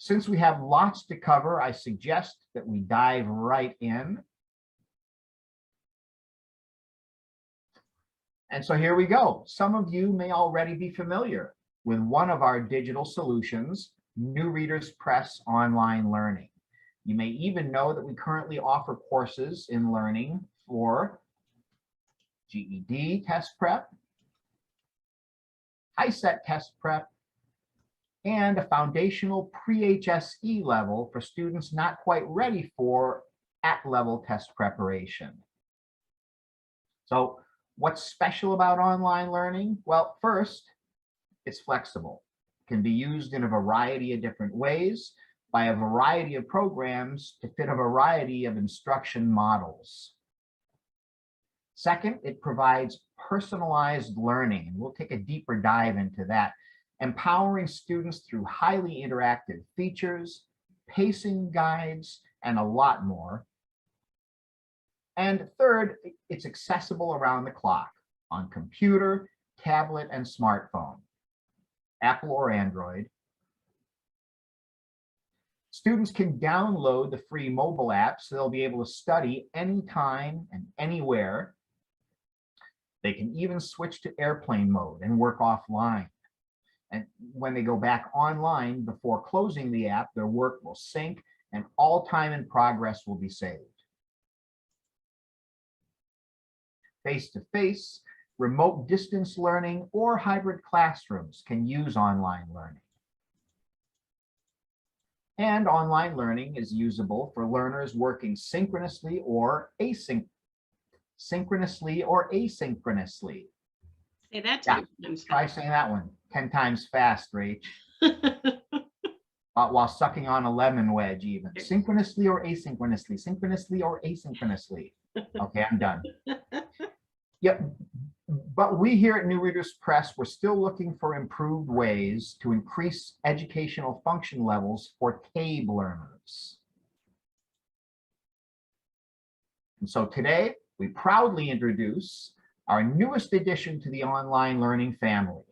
Since we have lots to cover, I suggest that we dive right in. And so here we go. Some of you may already be familiar with one of our digital solutions, New Readers Press Online Learning. You may even know that we currently offer courses in learning for GED test prep, HiSET test prep, and a foundational pre-HSE level for students not quite ready for at-level test preparation. So what's special about online learning? Well, first, it's flexible. It can be used in a variety of different ways by a variety of programs to fit a variety of instruction models. Second, it provides personalized learning, and we'll take a deeper dive into that, empowering students through highly interactive features, pacing guides, and a lot more. And third, it's accessible around the clock on computer, tablet, and smartphone, Apple or Android. Students can download the free mobile app so they'll be able to study anytime and anywhere. They can even switch to airplane mode and work offline. And when they go back online before closing the app, their work will sync and all time in progress will be saved. Face-to-face, remote distance learning, or hybrid classrooms can use online learning. And online learning is usable for learners working synchronously or asynchronously. Say that 10 times. Try saying that one 10 times fast, Rach. While sucking on a lemon wedge even. Synchronously or asynchronously, synchronously or asynchronously. Okay, I'm done. Yep, but we here at New Readers Press, we're still looking for improved ways to increase educational function levels for TABE learners. And so today, we proudly introduce our newest addition to the online learning family.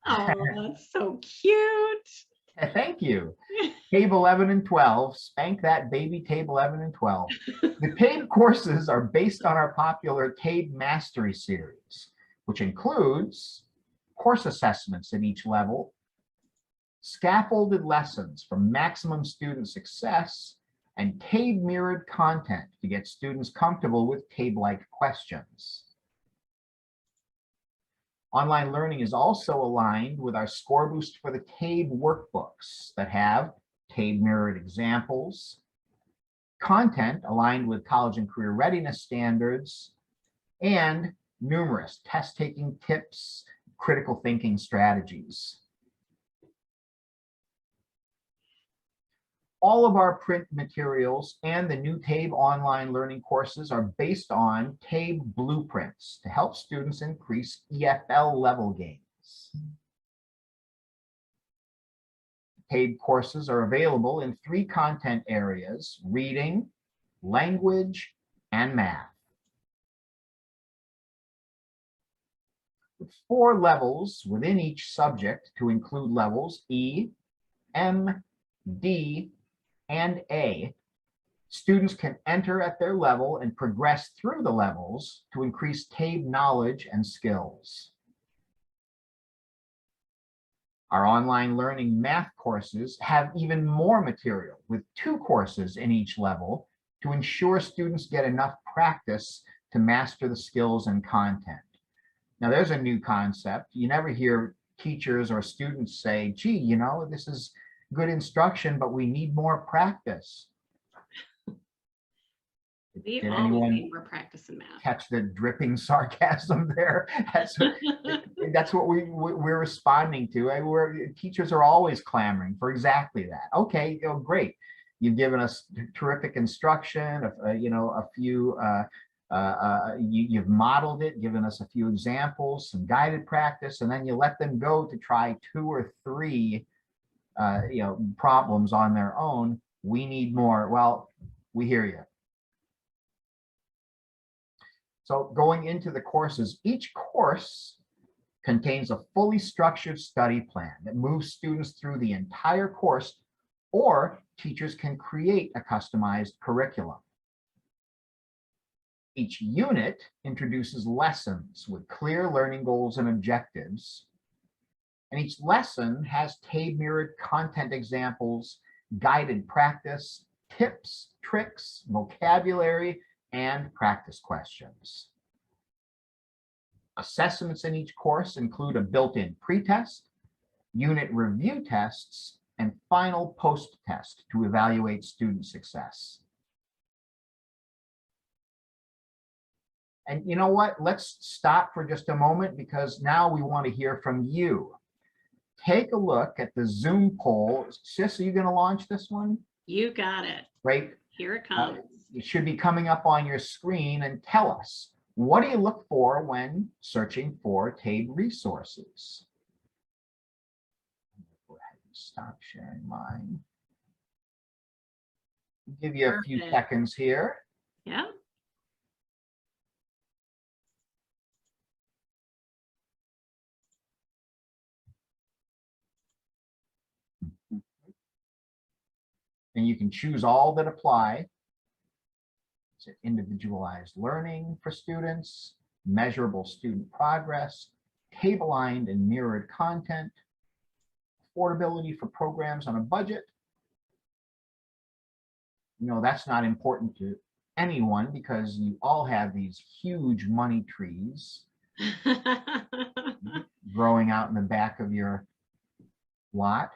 Oh, that's so cute. Thank you. TABE 11 and 12, spank that baby, TABE 11 and 12. The TABE courses are based on our popular TABE Mastery series, which includes course assessments at each level, scaffolded lessons for maximum student success, and TABE mirrored content to get students comfortable with TABE-like questions. Online learning is also aligned with our Score Boost for the TABE workbooks that have TABE mirrored examples, content aligned with college and career readiness standards, and numerous test-taking tips, critical thinking strategies. All of our print materials and the new TABE online learning courses are based on TABE blueprints to help students increase EFL level gains. TABE courses are available in 3 content areas: reading, language, and math. With 4 levels within each subject to include levels E, M, D, and A, students can enter at their level and progress through the levels to increase TABE knowledge and skills. Our online learning math courses have even more material with 2 courses in each level to ensure students get enough practice to master the skills and content. Now, there's a new concept. You never hear teachers or students say, gee, you know, this is good instruction, but we need more practice. We Did always anyone need more practice in math. catch the dripping sarcasm there? That's what we're responding to. Teachers are always clamoring for exactly that. Okay, great. You've given us terrific instruction, you've modeled it, given us a few examples, some guided practice, and then you let them go to try 2 or 3 problems on their own. We need more. Well, we hear you. So going into the courses, each course contains a fully structured study plan that moves students through the entire course, or teachers can create a customized curriculum. Each unit introduces lessons with clear learning goals and objectives. And each lesson has TABE mirrored content examples, guided practice, tips, tricks, vocabulary, and practice questions. Assessments in each course include a built-in pretest, unit review tests, and final post-test to evaluate student success. And you know what? Let's stop for just a moment, because now we want to hear from you. Take a look at the Zoom poll. Sis, are you going to launch this one? You got it. Great. Here it comes. It should be coming up on your screen, and tell us, what do you look for when searching for TABE resources? Go ahead and stop sharing mine. Give you a few seconds here. Yeah. And you can choose all that apply. It's individualized learning for students, measurable student progress, table-aligned and mirrored content, affordability for programs on a budget. You know, that's not important to anyone, because you all have these huge money trees growing out in the back of your lot.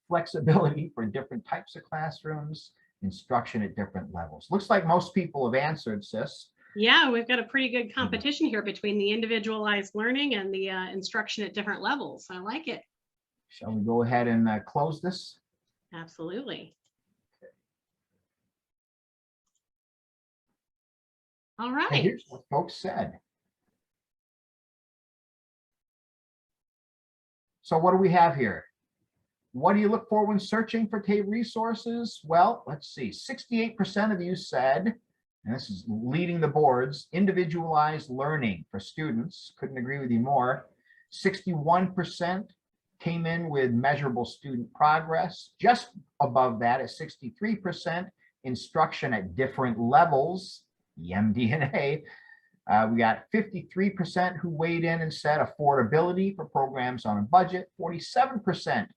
Flexibility for different types of classrooms, instruction at different levels. Looks like most people have answered, Sis. Yeah, we've got a pretty good competition here between the individualized learning and the instruction at different levels. I like it. Shall we go ahead and close this? Absolutely. All right. And here's what folks said. So what do we have here? What do you look for when searching for TABE resources? Well, let's see, 68% of you said, and this is leading the boards, individualized learning for students. Couldn't agree with you more. 61% came in with measurable student progress. Just above that is 63% instruction at different levels, EMD&A. We got 53% who weighed in and said affordability for programs on a budget, 47%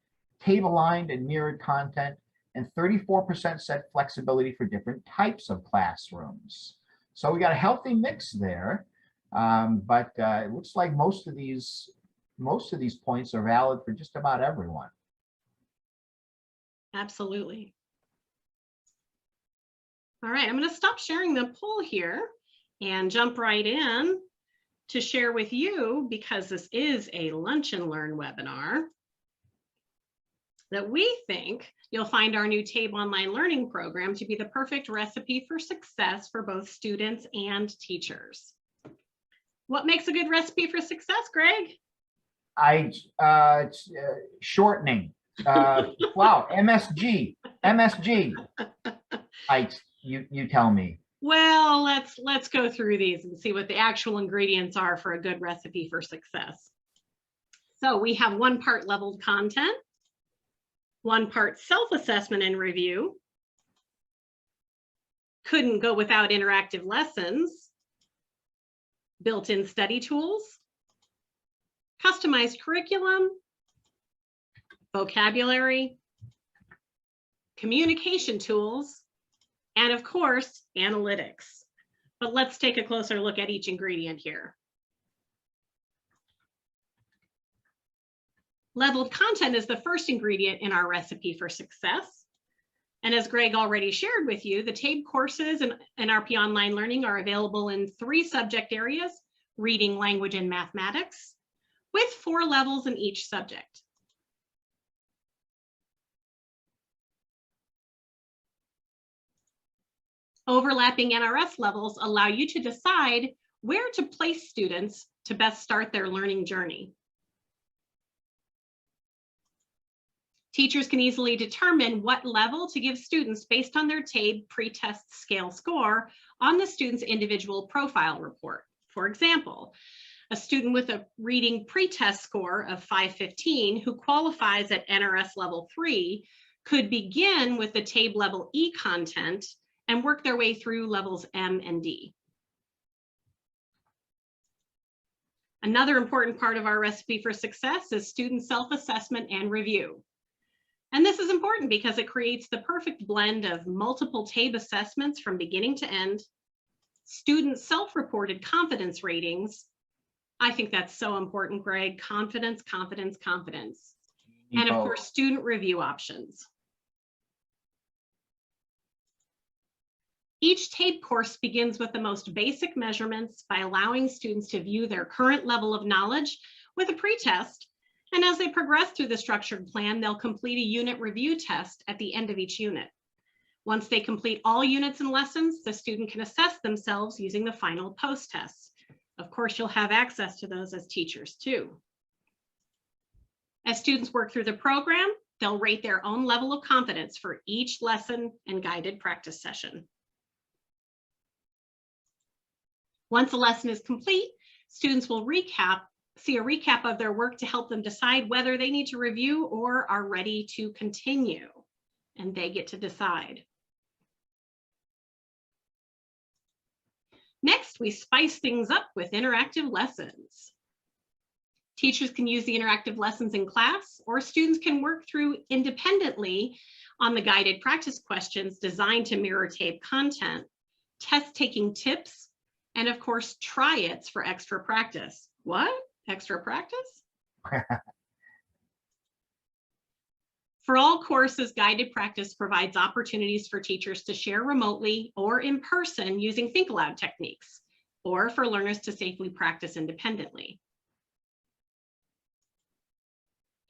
table-aligned and mirrored content, and 34% said flexibility for different types of classrooms. So we got a healthy mix there, but it looks like most of these points are valid for just about everyone. Absolutely. All right, I'm going to stop sharing the poll here and jump right in to share with you, because this is a Lunch and Learn webinar, that we think you'll find our new TABE online learning program to be the perfect recipe for success for both students and teachers. What makes a good recipe for success, Greg? Shortening. Wow, MSG. You tell me. Well, let's go through these and see what the actual ingredients are for a good recipe for success. So we have 1 part leveled content, 1 part self-assessment and review. Couldn't go without interactive lessons, built-in study tools, customized curriculum, vocabulary, communication tools, and of course, analytics. But let's take a closer look at each ingredient here. Leveled content is the first ingredient in our recipe for success. And as Greg already shared with you, the TABE courses and NRP Online Learning are available in 3 subject areas: reading, language, and mathematics, with 4 levels in each subject. Overlapping NRS levels allow you to decide where to place students to best start their learning journey. Teachers can easily determine what level to give students based on their TABE pretest scale score on the student's individual profile report. For example, A student with a reading pretest score of 515 who qualifies at NRS level 3 could begin with the TABE level E content and work their way through levels M and D. Another important part of our recipe for success is student self-assessment and review. And this is important because it creates the perfect blend of multiple TABE assessments from beginning to end, student self-reported confidence ratings. I think that's so important, Greg. Confidence, confidence, confidence. And of course, student review options. Each TABE course begins with the most basic measurements by allowing students to view their current level of knowledge with a pretest. And as they progress through the structured plan, they'll complete a unit review test at the end of each unit. Once they complete all units and lessons, the student can assess themselves using the final post tests. Of course, you'll have access to those as teachers too. As students work through the program, they'll rate their own level of confidence for each lesson and guided practice session. Once a lesson is complete, students will see a recap of their work to help them decide whether they need to review or are ready to continue, and they get to decide. Next, we spice things up with interactive lessons. Teachers can use the interactive lessons in class, or students can work through independently on the guided practice questions designed to mirror TABE content, test-taking tips, and of course, try-its for extra practice. What? Extra practice? For all courses, guided practice provides opportunities for teachers to share remotely or in person using think aloud techniques, or for learners to safely practice independently.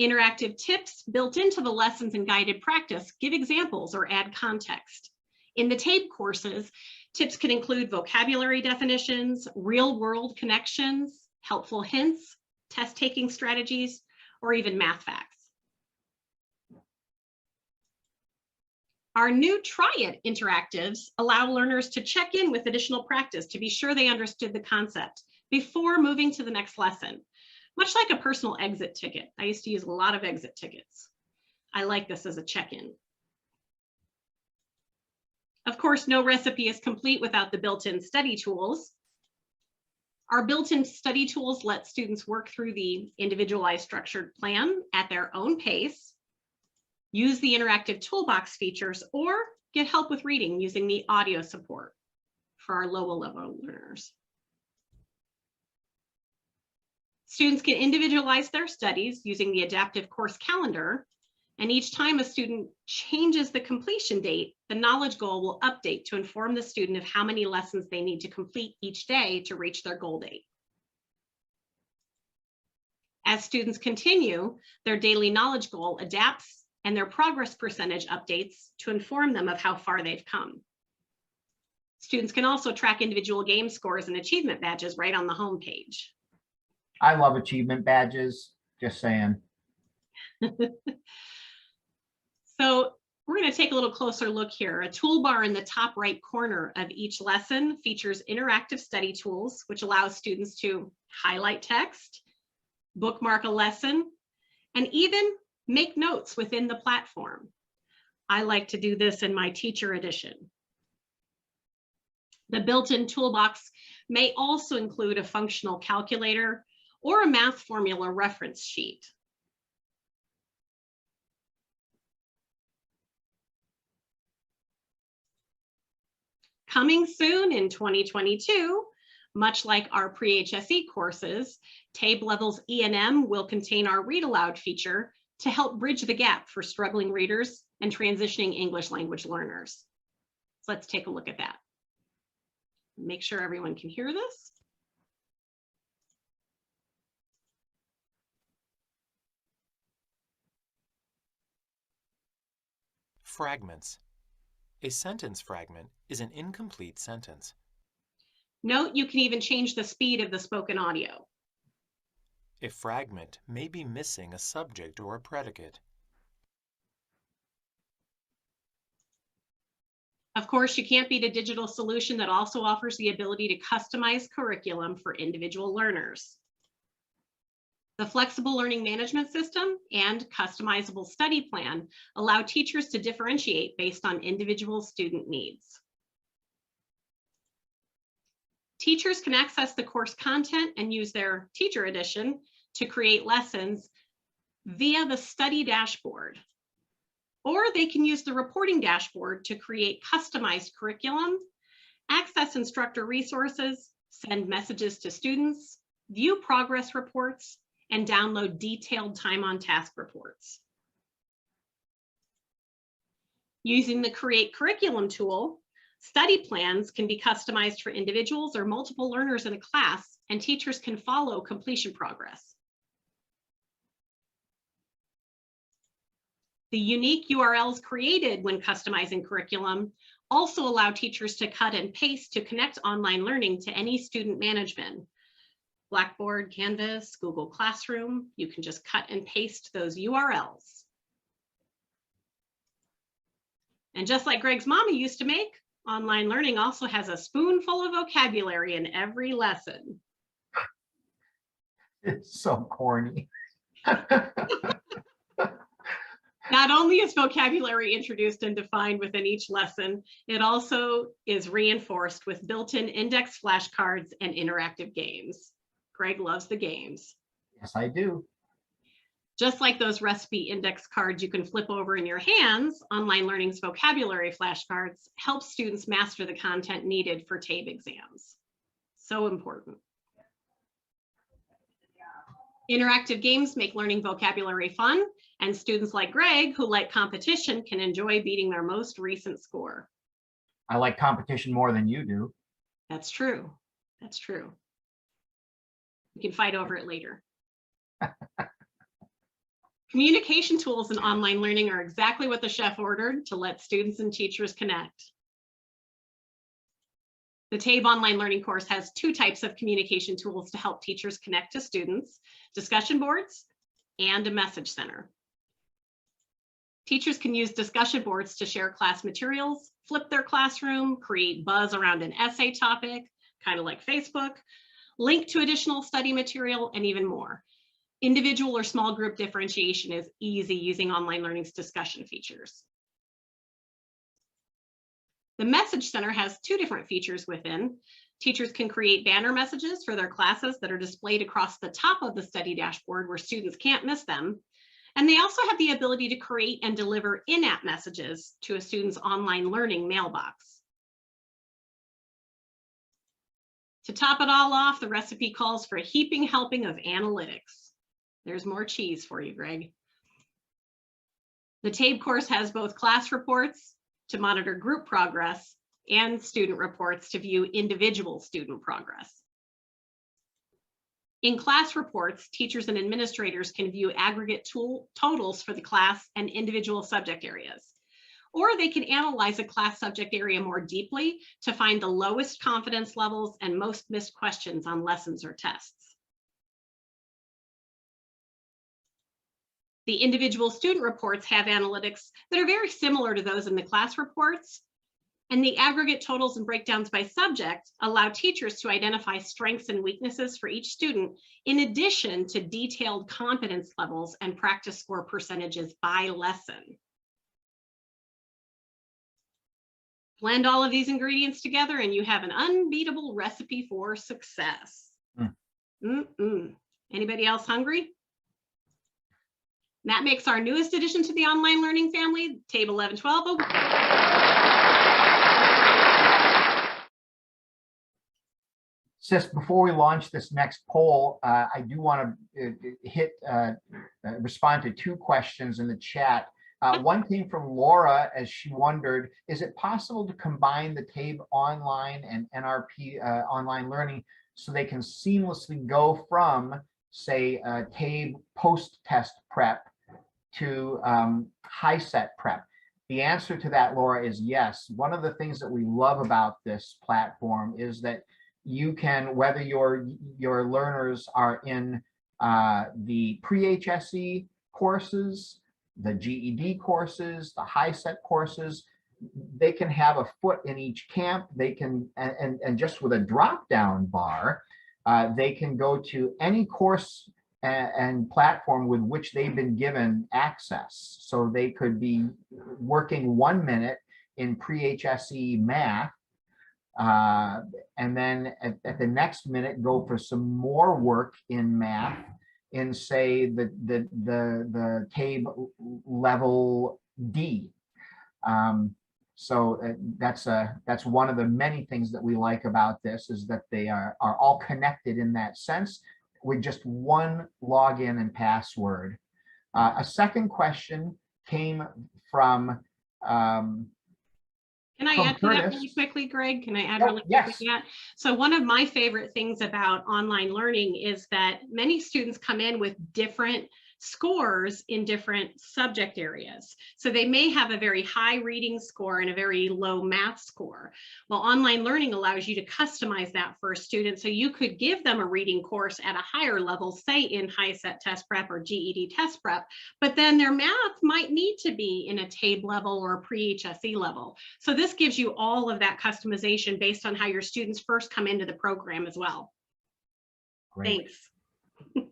Interactive tips built into the lessons in guided practice give examples or add context. In the TABE courses, tips can include vocabulary definitions, real-world connections, helpful hints, test-taking strategies, or even math facts. Our new Try It interactives allow learners to check in with additional practice to be sure they understood the concept before moving to the next lesson, much like a personal exit ticket. I used to use a lot of exit tickets. I like this as a check-in. Of course, no recipe is complete without the built-in study tools. Our built-in study tools let students work through the individualized structured plan at their own pace, use the interactive toolbox features, or get help with reading using the audio support for our lower level learners. Students can individualize their studies using the adaptive course calendar, and each time a student changes the completion date, the knowledge goal will update to inform the student of how many lessons they need to complete each day to reach their goal date. As students continue, their daily knowledge goal adapts and their progress percentage updates to inform them of how far they've come. Students can also track individual game scores and achievement badges right on the home page. I love achievement badges, just saying. So we're going to take a little closer look here. A toolbar in the top right corner of each lesson features interactive study tools, which allows students to highlight text, bookmark a lesson, and even make notes within the platform. I like to do this in my teacher edition. The built-in toolbox may also include a functional calculator or a math formula reference sheet. Coming soon in 2022, much like our pre-HSE courses, TABE levels E and M will contain our read aloud feature to help bridge the gap for struggling readers and transitioning English language learners. So let's take a look at that. Make sure everyone can hear this. Fragments. A sentence fragment is an incomplete sentence. Note you can even change the speed of the spoken audio. A fragment may be missing a subject or a predicate. Of course, you can't beat a digital solution that also offers the ability to customize curriculum for individual learners. The flexible learning management system and customizable study plan allow teachers to differentiate based on individual student needs. Teachers can access the course content and use their teacher edition to create lessons via the study dashboard, or they can use the reporting dashboard to create customized curriculum, access instructor resources, send messages to students, view progress reports, and download detailed time on task reports. Using the Create Curriculum tool, study plans can be customized for individuals or multiple learners in a class, and teachers can follow completion progress. The unique URLs created when customizing curriculum also allow teachers to cut and paste to connect online learning to any student management. Blackboard, Canvas, Google Classroom, you can just cut and paste those URLs. And just like Greg's mama used to make, online learning also has a spoonful of vocabulary in every lesson. It's so corny. Not only is vocabulary introduced and defined within each lesson, it also is reinforced with built-in index flashcards and interactive games. Greg loves the games. Yes, I do. Just like those recipe index cards you can flip over in your hands, Online Learning's vocabulary flashcards help students master the content needed for TABE exams. So important. Interactive games make learning vocabulary fun, and students like Greg, who like competition, can enjoy beating their most recent score. I like competition more than you do. That's true. That's true. We can fight over it later. Communication tools in online learning are exactly what the chef ordered to let students and teachers connect. The TABE online learning course has two types of communication tools to help teachers connect to students: discussion boards and a message center. Teachers can use discussion boards to share class materials, flip their classroom, create buzz around an essay topic, kind of like Facebook, link to additional study material, and even more. Individual or small group differentiation is easy using online learning's discussion features. The Message Center has two different features within. Teachers can create banner messages for their classes that are displayed across the top of the study dashboard where students can't miss them. And they also have the ability to create and deliver in-app messages to a student's online learning mailbox. To top it all off, the recipe calls for a heaping helping of analytics. There's more cheese for you, Greg. The TABE course has both class reports to monitor group progress and student reports to view individual student progress. In class reports, teachers and administrators can view aggregate totals for the class and individual subject areas. Or they can analyze a class subject area more deeply to find the lowest confidence levels and most missed questions on lessons or tests. The individual student reports have analytics that are very similar to those in the class reports, and the aggregate totals and breakdowns by subject allow teachers to identify strengths and weaknesses for each student, in addition to detailed confidence levels and practice score percentages by lesson. Blend all of these ingredients together and you have an unbeatable recipe for success. Anybody else hungry? That makes our newest addition to the online learning family, TABE 1112. Sis, before we launch this next poll, I do want to respond to two questions in the chat. One came from Laura, as she wondered, is it possible to combine the TABE online and NRP online learning so they can seamlessly go from, say, TABE post-test prep to high-set prep? The answer to that, Laura, is yes. One of the things that we love about this platform is that you can, whether your learners are in the pre-HSE courses, the GED courses, the high-set courses, they can have a foot in each camp. They can, and just with a drop-down bar, they can go to any course and platform with which they've been given access. So they could be working 1 minute in pre-HSE math, and then at the next minute go for some more work in math in, say, the TABE level D. So that's one of the many things that we like about this, is that they are all connected in that sense with just one login and password. A second question came from Can I add to that really quickly, Greg? Can I add really quickly to that? So one of my favorite things about online learning is that many students come in with different scores in different subject areas. So they may have a very high reading score and a very low math score. Well, online learning allows you to customize that for a student. So you could give them a reading course at a higher level, say in HiSET test prep or GED test prep, but then their math might need to be in a TABE level or a pre-HSE level. So this gives you all of that customization based on how your students first come into the program as well. Great. Thanks.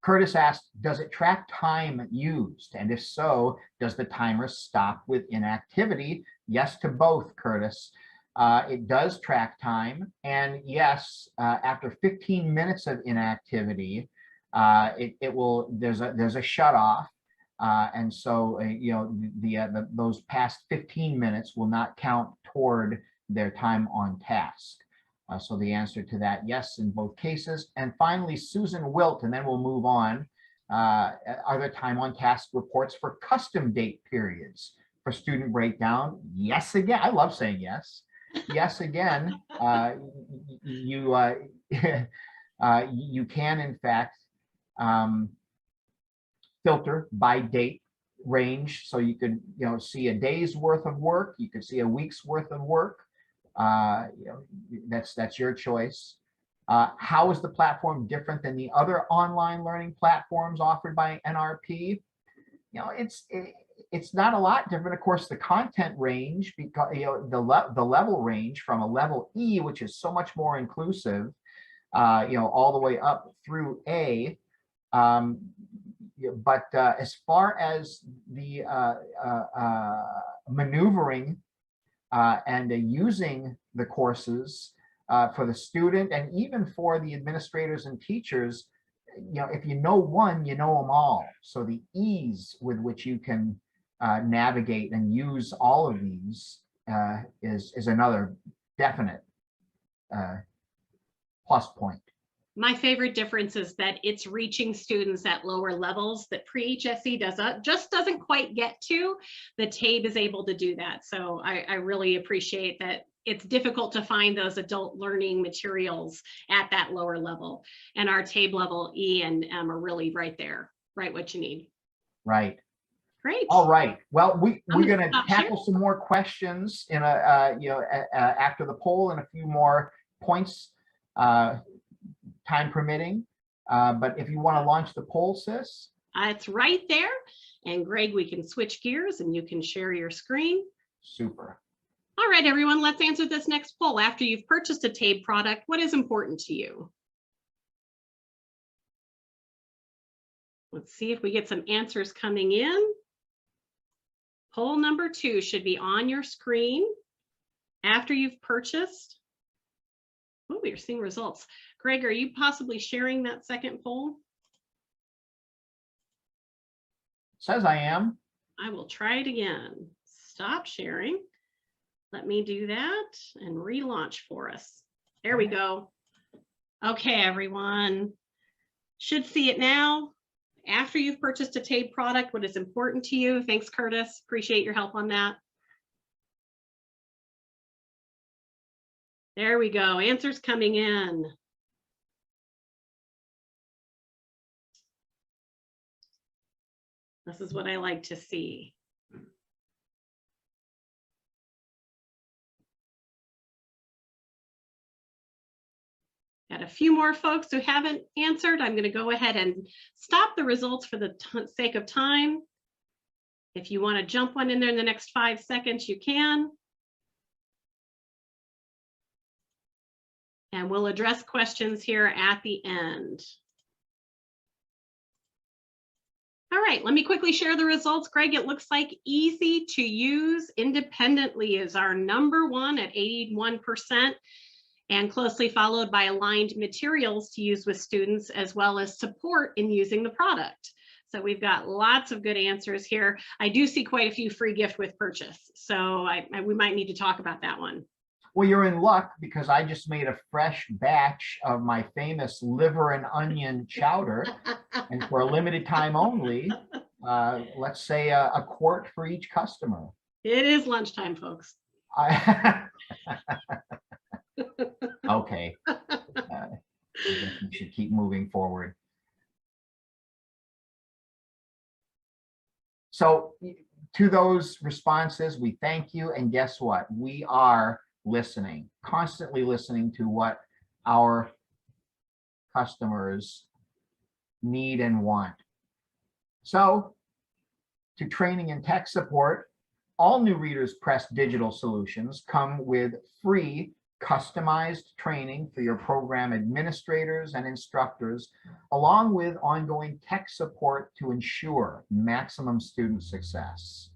Curtis asked, does it track time used? And if so, does the timer stop with inactivity? Yes to both, Curtis. It does track time. And yes, after 15 minutes of inactivity, it will, there's a shut off. And so, you know, those past 15 minutes will not count toward their time on task. So the answer to that, yes, in both cases. And finally, Susan Wilt, and then we'll move on. Are there time on task reports for custom date periods for student breakdown? Yes, again. I love saying yes. Yes, again. You can, in fact, filter by date range. So you could, you know, see a day's worth of work. You could see a week's worth of work. You know, that's your choice. How is the platform different than the other online learning platforms offered by NRP? You know, it's not a lot different. Of course, the content range, because, you know, the level range from a level E, which is so much more inclusive, you know, all the way up through A. But as far as the maneuvering and using the courses for the student and even for the administrators and teachers, you know, if you know one, you know them all. So the ease with which you can navigate and use all of these is another definite plus point. My favorite difference is that it's reaching students at lower levels that pre-HSE just doesn't quite get to. The TABE is able to do that. So I really appreciate that. It's difficult to find those adult learning materials at that lower level. And our TABE level E and M are really right there, right what you need. Right. Great. All right. Well, we're going to tackle some more questions in a you know, after the poll and a few more points, time permitting. But if you want to launch the poll, sis. It's right there. And Greg, we can switch gears and you can share your screen. Super. All right, everyone, let's answer this next poll. After you've purchased a TABE product, what is important to you? Let's see if we get some answers coming in. Poll number 2 should be on your screen after you've purchased. Oh, you're seeing results. Greg, are you possibly sharing that second poll? Says I am. I will try it again. Stop sharing. Let me do that and relaunch for us. There we go. Okay, everyone. Should see it now. After you've purchased a TABE product, what is important to you? Thanks, Curtis. Appreciate your help on that. There we go. Answers coming in. This is what I like to see. Got a few more folks who haven't answered. I'm going to go ahead and stop the results for the sake of time. If you want to jump one in there in the next 5 seconds, you can. And we'll address questions here at the end. All right, let me quickly share the results. Greg, it looks like easy to use independently is our #1 at 81%, and closely followed by aligned materials to use with students, as well as support in using the product. So we've got lots of good answers here. I do see quite a few free gift with purchase, so we might need to talk about that one. Well, you're in luck because I just made a fresh batch of my famous liver and onion chowder. And for a limited time only, let's say a quart for each customer. It is lunchtime, folks. Okay. I guess we should keep moving forward. So to those responses, we thank you. And guess what? We are listening, constantly listening to what our customers need and want. So to training and tech support, all new Readers Press digital solutions come with free customized training for your program administrators and instructors, along with ongoing tech support to ensure maximum student success.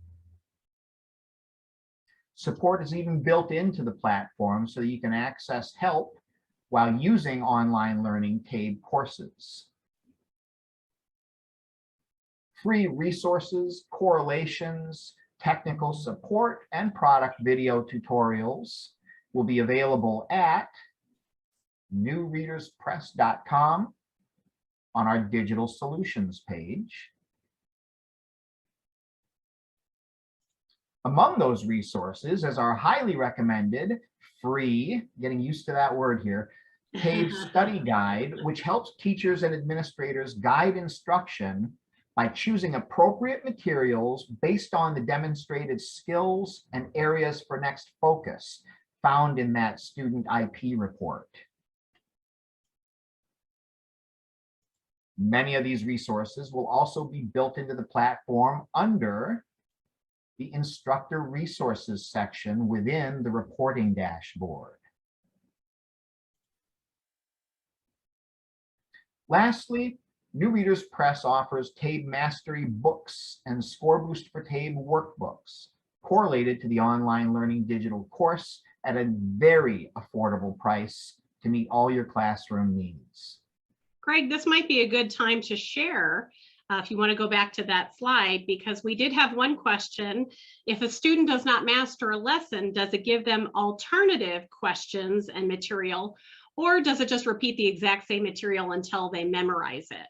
Support is even built into the platform so that you can access help while using online learning TABE courses. Free resources, correlations, technical support, and product video tutorials will be available at newreaderspress.com on our digital solutions page. Among those resources is our highly recommended free, getting used to that word here, TABE study guide, which helps teachers and administrators guide instruction by choosing appropriate materials based on the demonstrated skills and areas for next focus found in that student IP report. Many of these resources will also be built into the platform under the Instructor Resources section within the reporting dashboard. Lastly, New Readers Press offers TABE Mastery books and Score Boost for TABE workbooks correlated to the online learning digital course at a very affordable price to meet all your classroom needs. Greg, this might be a good time to share if you want to go back to that slide, because we did have one question. If a student does not master a lesson, does it give them alternative questions and material, or does it just repeat the exact same material until they memorize it?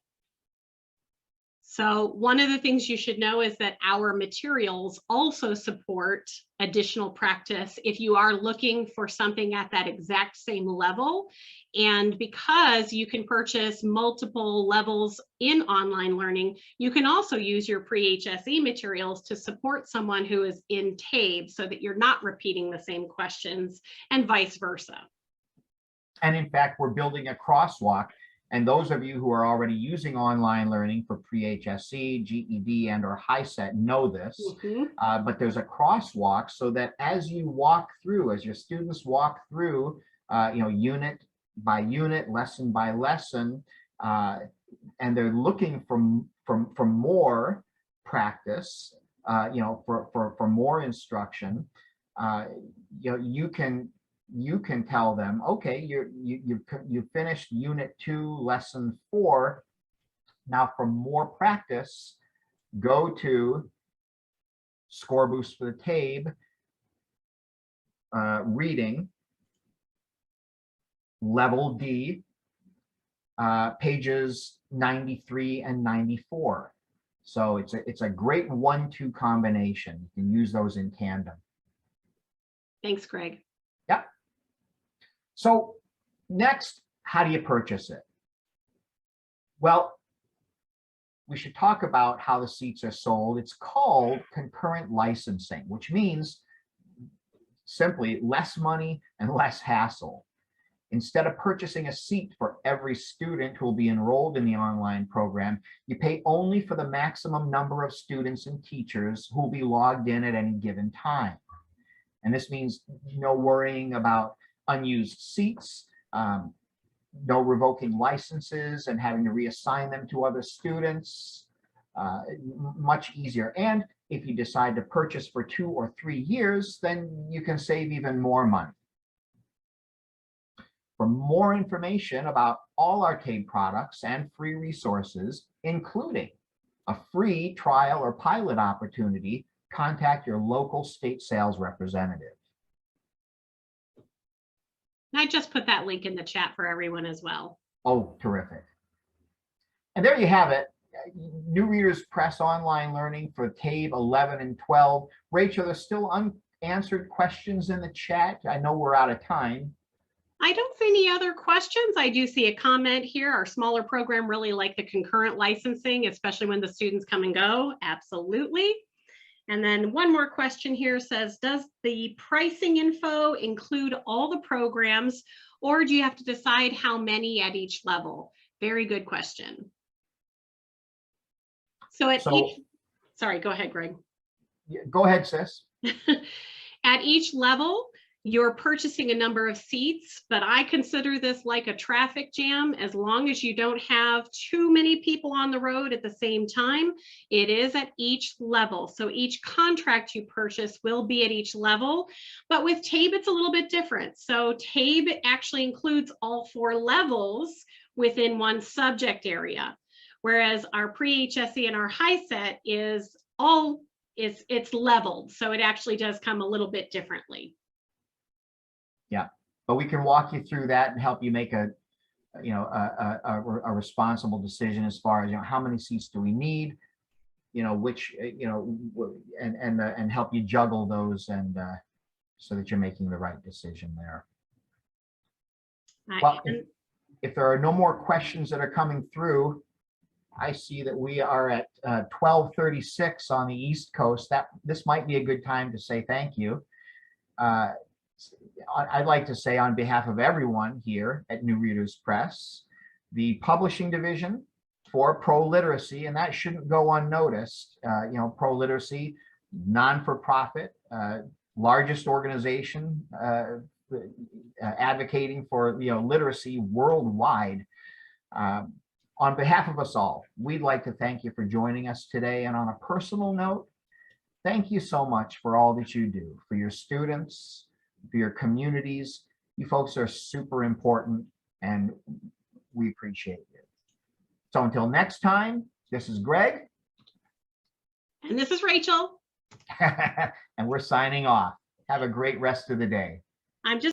So one of the things you should know is that our materials also support additional practice if you are looking for something at that exact same level. And because you can purchase multiple levels in online learning, you can also use your pre-HSE materials to support someone who is in TABE so that you're not repeating the same questions and vice versa. And in fact, we're building a crosswalk. And those of you who are already using online learning for pre-HSE, GED, and or HiSET know this, but there's a crosswalk so that as you walk through, as your students walk through, unit by unit, lesson by lesson, and they're looking for more practice, for more instruction, you can tell them, okay, you finished unit 2, lesson 4. Now for more practice, go to Score Boost for the TABE reading, level D, pages 93 and 94. So it's a great 1-2 combination. You can use those in tandem. Thanks, Greg. Yeah. So next, how do you purchase it? Well, we should talk about how the seats are sold. It's called concurrent licensing, which means simply less money and less hassle. Instead of purchasing a seat for every student who will be enrolled in the online program, you pay only for the maximum number of students and teachers who will be logged in at any given time. And this means no worrying about unused seats, no revoking licenses and having to reassign them to other students, much easier. And if you decide to purchase for 2 or 3 years, then you can save even more money. For more information about all our TABE products and free resources, including a free trial or pilot opportunity, contact your local state sales representative. I just put that link in the chat for everyone as well. Oh, terrific. And there you have it. New Readers Press online learning for TABE 11 and 12. Rachel, there's still unanswered questions in the chat. I know we're out of time. I don't see any other questions. I do see a comment here. Our smaller program really like the concurrent licensing, especially when the students come and go. Absolutely. And then one more question here says, does the pricing info include all the programs, or do you have to decide how many at each level? Very good question. So at each, sorry, go ahead, Greg. Go ahead, sis. At each level, you're purchasing a number of seats, but I consider this like a traffic jam. As long as you don't have too many people on the road at the same time, it is at each level. So each contract you purchase will be at each level, but with TABE, it's a little bit different. So TABE actually includes all 4 levels within one subject area, whereas our pre-HSE and our high set is all, it's leveled. So it actually does come a little bit differently. Yeah, but we can walk you through that and help you make a responsible decision as far as, how many seats do we need, which, and help you juggle those, and so that you're making the right decision there. Well, if there are no more questions that are coming through, I see that we are at 12:36 on the East Coast. This might be a good time to say thank you. I'd like to say, on behalf of everyone here at New Readers Press, the publishing division for ProLiteracy, and that shouldn't go unnoticed. ProLiteracy, non-for-profit, largest organization advocating for literacy worldwide. On behalf of us all, we'd like to thank you for joining us today. And on a personal note, thank you so much for all that you do for your students, for your communities. You folks are super important, and we appreciate you. So until next time, this is Greg. And this is Rachel. And we're signing off. Have a great rest of the day. I'm just